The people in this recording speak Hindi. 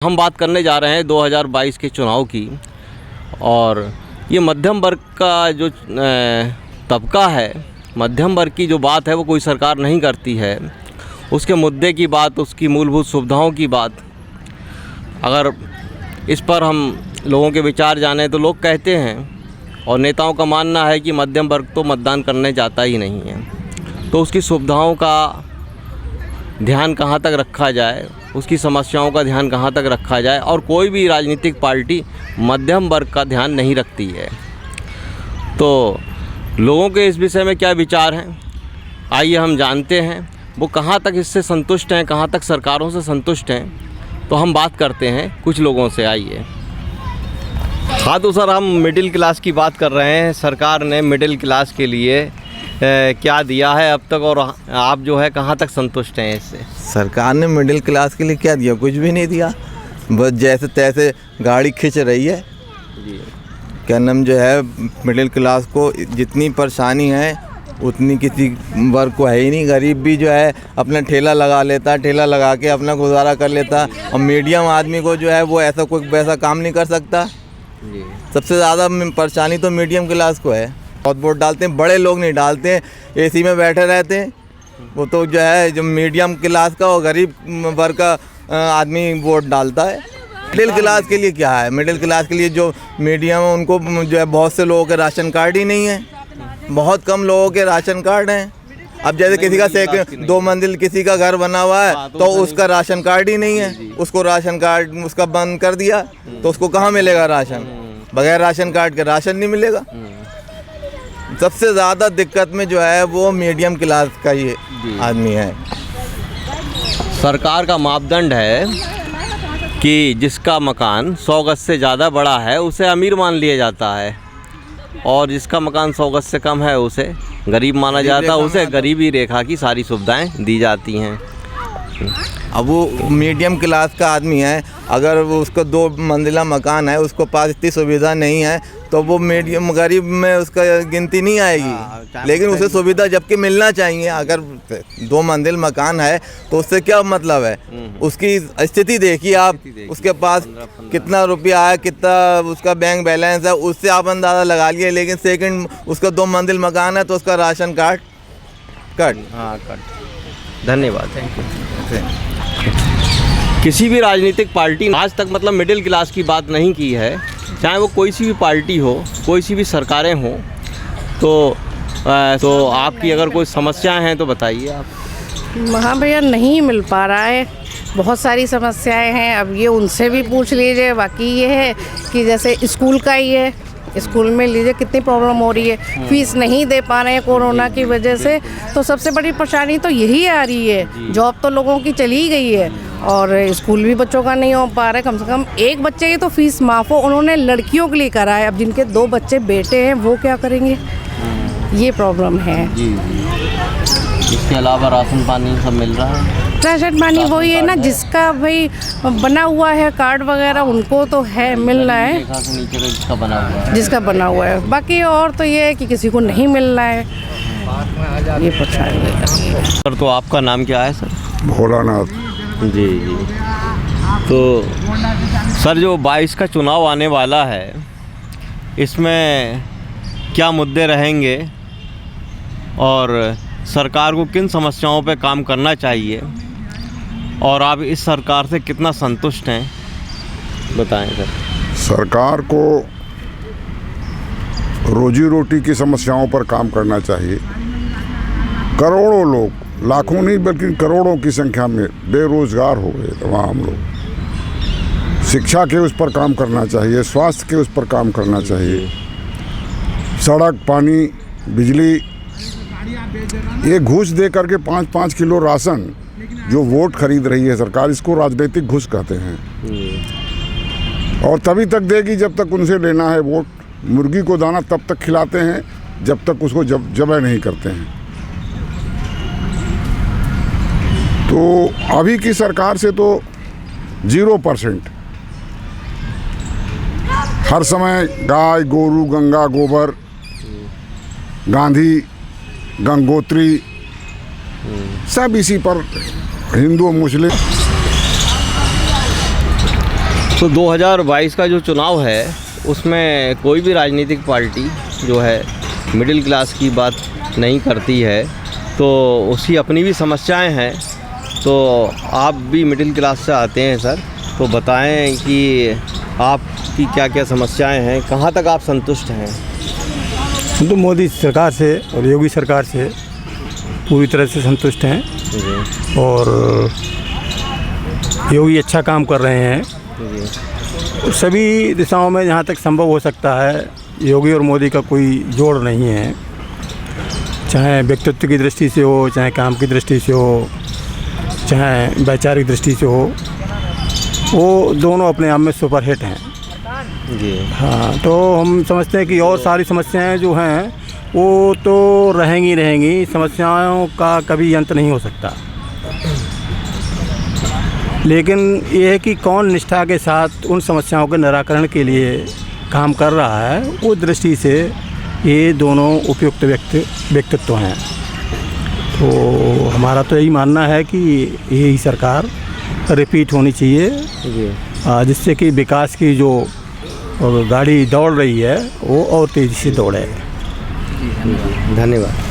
हम बात करने जा रहे हैं 2022 के चुनाव की। और ये मध्यम वर्ग का जो तबका है, मध्यम वर्ग की जो बात है वो कोई सरकार नहीं करती है। उसके मुद्दे की बात, उसकी मूलभूत सुविधाओं की बात, अगर इस पर हम लोगों के विचार जाने तो लोग कहते हैं और नेताओं का मानना है कि मध्यम वर्ग तो मतदान करने जाता ही नहीं है। तो उसकी सुविधाओं का ध्यान कहाँ तक रखा जाए, उसकी समस्याओं का ध्यान कहाँ तक रखा जाए, और कोई भी राजनीतिक पार्टी मध्यम वर्ग का ध्यान नहीं रखती है। तो लोगों के इस विषय में क्या विचार हैं, आइए हम जानते हैं। वो कहाँ तक इससे संतुष्ट हैं, कहाँ तक सरकारों से संतुष्ट हैं, तो हम बात करते हैं कुछ लोगों से। आइए। हाँ तो सर, हम मिडिल क्लास की बात कर रहे हैं। सरकार ने मिडिल क्लास के लिए क्या दिया है अब तक, और आप जो है कहाँ तक संतुष्ट हैं इससे? सरकार ने मिडिल क्लास के लिए क्या दिया? कुछ भी नहीं दिया। बस जैसे तैसे गाड़ी खींच रही है जी। क्या नाम जो है, मिडिल क्लास को जितनी परेशानी है उतनी किसी वर्ग को है ही नहीं। गरीब भी जो है अपना ठेला लगा लेता, ठेला लगा के अपना गुजारा कर लेता, और मीडियम आदमी को जो है वो ऐसा कोई वैसा काम नहीं कर सकता जी। सबसे ज़्यादा परेशानी तो मीडियम क्लास को है। बहुत वोट डालते हैं, बड़े लोग नहीं डालते हैं, एसी में बैठे रहते हैं। वो तो जो है जो मीडियम क्लास का और गरीब वर्ग का आदमी वोट डालता है। मिडिल क्लास के लिए क्या है? मिडिल क्लास के लिए जो मीडियम है उनको जो है, बहुत से लोगों के राशन कार्ड ही नहीं है, बहुत कम लोगों के राशन कार्ड हैं। अब जैसे किसी का 2 मंजिल किसी का घर बना हुआ है तो उसका राशन कार्ड ही नहीं है, उसको राशन कार्ड उसका बंद कर दिया तो उसको कहाँ मिलेगा राशन? बगैर राशन कार्ड के राशन नहीं मिलेगा। सबसे ज़्यादा दिक्कत में जो है वो मीडियम क्लास का ही आदमी है। सरकार का मापदंड है कि जिसका मकान 100 गज से ज़्यादा बड़ा है उसे अमीर मान लिया जाता है, और जिसका मकान 100 गज से कम है उसे गरीब माना जाता है। उसे गरीबी रेखा की सारी सुविधाएं दी जाती हैं। अब वो मीडियम क्लास का आदमी है, अगर वो उसका 2 मंजिला मकान है, उसको पास इतनी सुविधा नहीं है तो वो मीडियम गरीब में उसका गिनती नहीं आएगी। लेकिन उसे सुविधा जबकि मिलना चाहिए। अगर 2 मंजिल मकान है तो उससे क्या मतलब है? उसकी स्थिति देखिए आप, उसके पास कितना रुपया है, कितना उसका बैंक बैलेंस है, उससे आप अंदाज़ा लगा लिए। लेकिन सेकंड उसका 2 मंजिल मकान है तो उसका राशन कार्ड कट। धन्यवाद, थैंक यू। किसी भी राजनीतिक पार्टी ने आज तक मतलब मिडिल क्लास की बात नहीं की है, चाहे वो कोई सी भी पार्टी हो, कोई सी भी सरकारें हों। तो आपकी अगर कोई समस्याएं हैं तो बताइए आप। हाँ भैया, नहीं मिल पा रहा है, बहुत सारी समस्याएं हैं। अब ये उनसे भी पूछ लीजिए। बाकी ये है कि जैसे स्कूल का ही है, स्कूल में लीजिए कितनी प्रॉब्लम हो रही है, फीस नहीं दे पा रहे हैं कोरोना की वजह से। तो सबसे बड़ी परेशानी तो यही आ रही है। जॉब तो लोगों की चली गई है और स्कूल भी बच्चों का नहीं हो पा रहा है। कम से कम एक बच्चे की तो फीस माफ़ हो, उन्होंने लड़कियों के लिए करा है। अब जिनके 2 बच्चे बेटे हैं वो क्या करेंगे, ये प्रॉब्लम है जी। इसके अलावा राशन पानी सब मिल रहा है? राशन पानी वही है ना, जिसका भाई बना हुआ है कार्ड वगैरह उनको तो है, मिल रहा है। रेखा से नीचे का जिसका बना हुआ है, जिसका बना हुआ है। बाकी और तो ये है कि किसी को नहीं मिल रहा है, ये परेशानी है। सर, तो आपका नाम क्या है सर? भोलानाथ। जी जी। तो सर, जो 22 का चुनाव आने वाला है, इसमें क्या मुद्दे रहेंगे और सरकार को किन समस्याओं पे काम करना चाहिए, और आप इस सरकार से कितना संतुष्ट हैं, बताएं सर। सरकार को रोजी रोटी की समस्याओं पर काम करना चाहिए। करोड़ों लोग, लाखों नहीं बल्कि करोड़ों की संख्या में बेरोजगार हो गए तमाम लोग। शिक्षा के उस पर काम करना चाहिए, स्वास्थ्य के उस पर काम करना चाहिए। सड़क, पानी, बिजली, ये घूस दे करके 5-5 किलो राशन जो वोट खरीद रही है सरकार, इसको राजनीतिक घूस कहते हैं। और तभी तक देगी जब तक उनसे लेना है वोट। मुर्गी को दाना तब तक खिलाते हैं जब तक उसको जबह नहीं करते हैं। तो अभी की सरकार से तो 0%। हर समय गाय गोरू, गंगा गोबर, गांधी, गंगोत्री, सब इसी पर हिंदू मुस्लिम तो 2022 का जो चुनाव है उसमें कोई भी राजनीतिक पार्टी जो है मिडिल क्लास की बात नहीं करती है, तो उसकी अपनी भी समस्याएं हैं। तो आप भी मिडिल क्लास से आते हैं सर, तो बताएं कि आपकी क्या क्या समस्याएं हैं, कहाँ तक आप संतुष्ट हैं? हम तो मोदी सरकार से और योगी सरकार से पूरी तरह से संतुष्ट हैं जी और योगी अच्छा काम कर रहे हैं। जी सभी दिशाओं में जहाँ तक संभव हो सकता है योगी और मोदी का कोई जोड़ नहीं है, चाहे व्यक्तित्व की दृष्टि से हो, चाहे काम की दृष्टि से हो, चाहे वैचारिक दृष्टि से हो, वो दोनों अपने आप में सुपर हिट हैं। जी हाँ, तो हम समझते हैं कि और सारी समस्याएं जो हैं वो तो रहेंगी, समस्याओं का कभी अंत नहीं हो सकता, लेकिन ये है कि कौन निष्ठा के साथ उन समस्याओं के निराकरण के लिए काम कर रहा है, उस दृष्टि से ये दोनों उपयुक्त व्यक्तित्व हैं। तो हमारा तो यही मानना है कि यही सरकार रिपीट होनी चाहिए, जी जिससे कि विकास की जो गाड़ी दौड़ रही है वो और तेज़ी से दौड़े। धन्यवाद।